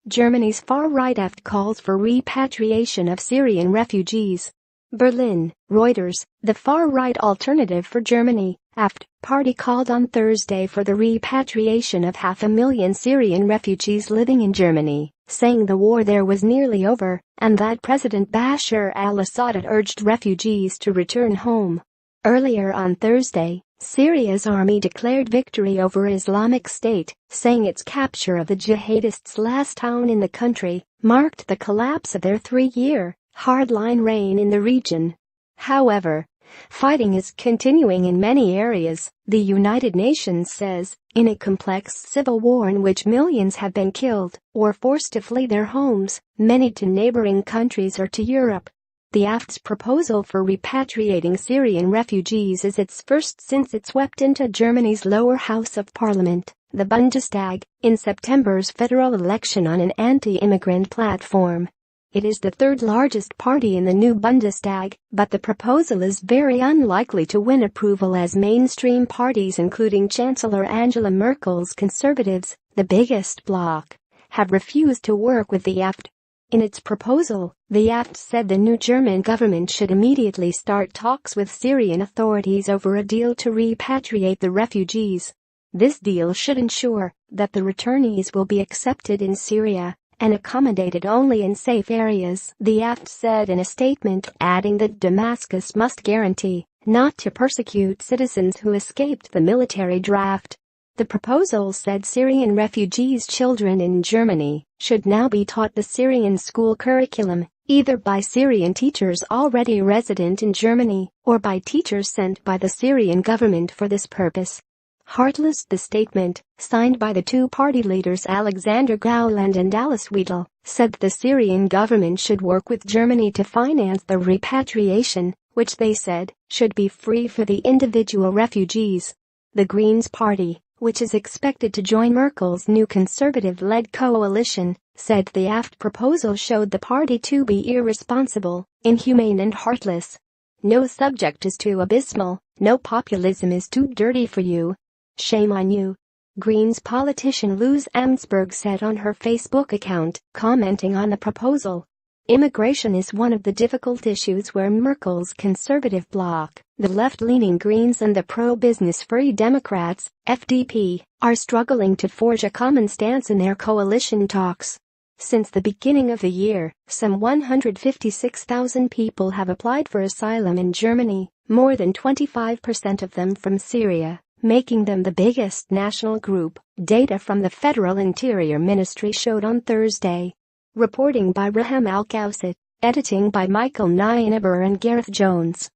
Germany's far-right AfD calls for repatriation of Syrian refugees. Berlin, Reuters. The far-right Alternative for Germany, AfD, party called on Thursday for the repatriation of 500,000 Syrian refugees living in Germany, saying the war there was nearly over and that President Bashar al-Assad had urged refugees to return home. Earlier on Thursday, Syria's army declared victory over Islamic State, saying its capture of the jihadists' last town in the country marked the collapse of their 3-year, hardline reign in the region. However, fighting is continuing in many areas, the United Nations says, in a complex civil war in which millions have been killed or forced to flee their homes, many to neighboring countries or to Europe. The AfD's proposal for repatriating Syrian refugees is its first since it swept into Germany's lower house of parliament, the Bundestag, in September's federal election on an anti-immigrant platform. It is the third largest party in the new Bundestag, but the proposal is very unlikely to win approval as mainstream parties including Chancellor Angela Merkel's Conservatives, the biggest bloc, have refused to work with the AfD. In its proposal, the AfD said the new German government should immediately start talks with Syrian authorities over a deal to repatriate the refugees. This deal should ensure that the returnees will be accepted in Syria and accommodated only in safe areas, the AfD said in a statement, adding that Damascus must guarantee not to persecute citizens who escaped the military draft. The proposal said Syrian refugees' children in Germany should now be taught the Syrian school curriculum, either by Syrian teachers already resident in Germany or by teachers sent by the Syrian government for this purpose. Heartless. The statement, signed by the two party leaders Alexander Gauland and Alice Weidel, said the Syrian government should work with Germany to finance the repatriation, which they said should be free for the individual refugees. The Greens party, which is expected to join Merkel's new conservative-led coalition, said the AfD proposal showed the party to be irresponsible, inhumane and heartless. No subject is too abysmal, no populism is too dirty for you. Shame on you. Greens politician Luz Amtsberg said on her Facebook account, commenting on the proposal. Immigration is one of the difficult issues where Merkel's conservative bloc, the left-leaning Greens and the pro-business Free Democrats, FDP, are struggling to forge a common stance in their coalition talks. Since the beginning of the year, some 156,000 people have applied for asylum in Germany, more than 25% of them from Syria, making them the biggest national group, data from the Federal Interior Ministry showed on Thursday. Reporting by Raham Al-Qawsit, editing by Michael Nienaber and Gareth Jones.